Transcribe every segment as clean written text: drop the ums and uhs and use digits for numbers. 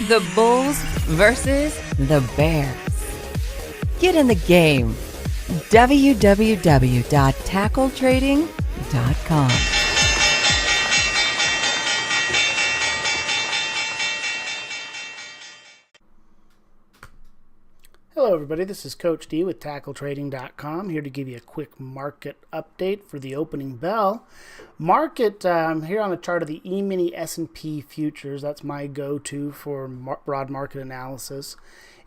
The Bulls versus the Bears. Get in the game. www.tackletrading.com. Hello everybody, this is Coach D with TackleTrading.com, here to give you a quick market update for the opening bell. Market, here on the chart of the E-mini S&P futures. That's my go-to for broad market analysis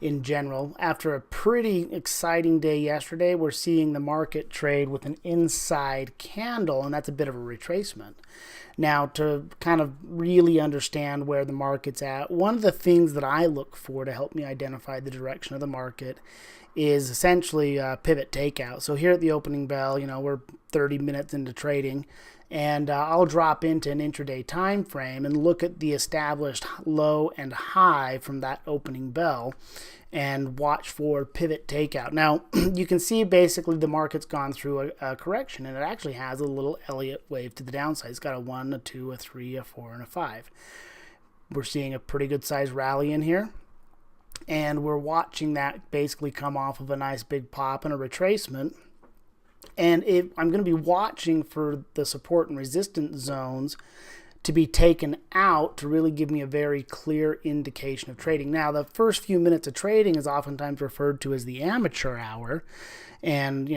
in general. After a pretty exciting day yesterday, we're seeing the market trade with an inside candle, and that's a bit of a retracement. Now, to kind of really understand where the market's at, one of the things that I look for to help me identify the direction of the market is essentially pivot takeout. So here at the opening bell, we're 30 minutes into trading, and I'll drop into an intraday time frame and look at the established low and high from that opening bell and watch for pivot takeout. Now, you can see basically the market's gone through a correction, and it actually has a little Elliott wave to the downside. It's got a 1, a 2, a 3, a 4, and a 5. We're seeing a pretty good size rally in here, and we're watching that basically come off of a nice big pop and a retracement. And I'm going to be watching for the support and resistance zones to be taken out to really give me a very clear indication of trading. Now, the first few minutes of trading is oftentimes referred to as the amateur hour. And,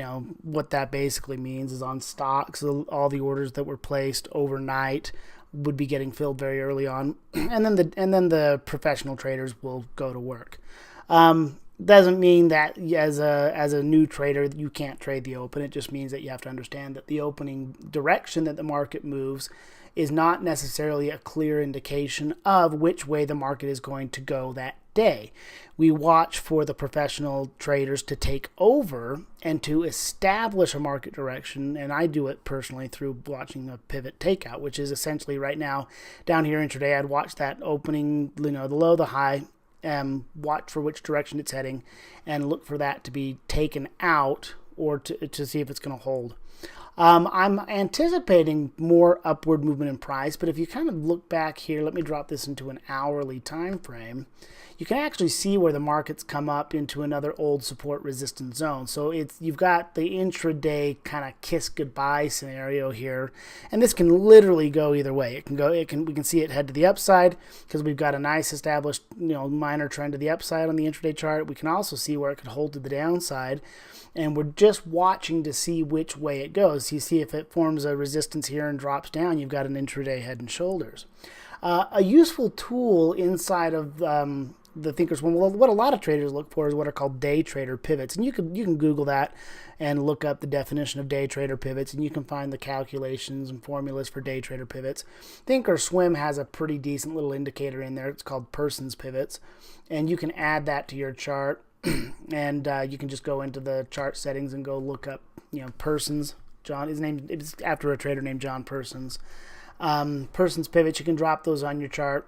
what that basically means is on stocks, all the orders that were placed overnight would be getting filled very early on. And then the professional traders will go to work. Doesn't mean that as a new trader you can't trade the open. It just means that you have to understand that the opening direction that the market moves is not necessarily a clear indication of which way the market is going to go that day. We watch for the professional traders to take over and to establish a market direction, and I do it personally through watching a pivot takeout, which is essentially right now down here intraday. I'd watch that opening, the low, the high, watch for which direction it's heading, and look for that to be taken out or to see if it's going to hold. I'm anticipating more upward movement in price, but if you kind of look back here, let me drop this into an hourly time frame. You can actually see where the market's come up into another old support resistance zone. So you've got the intraday kind of kiss goodbye scenario here, and this can literally go either way. We can see it head to the upside because we've got a nice established minor trend to the upside on the intraday chart. We can also see where it could hold to the downside, and we're just watching to see which way it goes. You see if it forms a resistance here and drops down, you've got an intraday head and shoulders. A useful tool inside of the Thinkorswim, what a lot of traders look for is what are called day trader pivots, and you can Google that and look up the definition of day trader pivots, and you can find the calculations and formulas for day trader pivots. Thinkorswim has a pretty decent little indicator in there. It's called Parsons pivots, and you can add that to your chart, and you can just go into the chart settings and go look up Parsons. It's after a trader named John Parsons. Parsons pivots, you can drop those on your chart,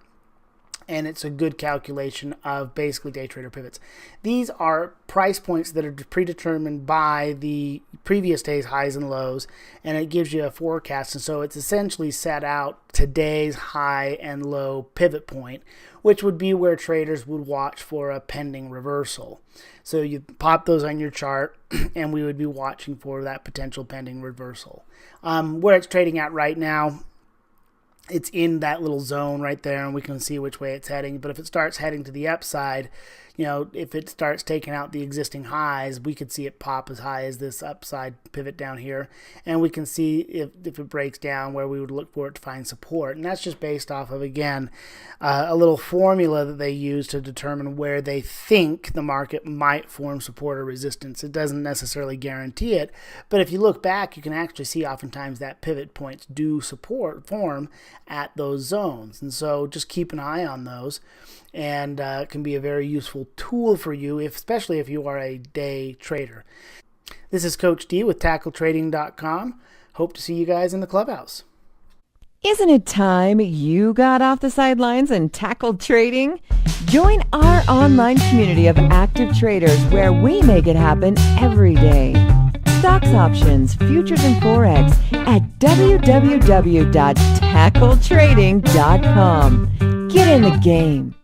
and it's a good calculation of basically day trader pivots. These are price points that are predetermined by the previous day's highs and lows, and it gives you a forecast. And so it's essentially set out today's high and low pivot point, which would be where traders would watch for a pending reversal. So you pop those on your chart, and we would be watching for that potential pending reversal. Where it's trading at right now, it's in that little zone right there, and we can see which way it's heading. But if it starts heading to the upside, if it starts taking out the existing highs, we could see it pop as high as this upside pivot down here. And we can see if it breaks down where we would look for it to find support. And that's just based off of, again, a little formula that they use to determine where they think the market might form support or resistance. It doesn't necessarily guarantee it, but if you look back, you can actually see oftentimes that pivot points do form at those zones. And so just keep an eye on those, and it can be a very useful tool for you, especially if you are a day trader. This is Coach D with TackleTrading.com. Hope to see you guys in the clubhouse. Isn't it time you got off the sidelines and tackled trading? Join our online community of active traders where we make it happen every day. Stocks, options, futures, and Forex at www.tackletrading.com. Get in the game.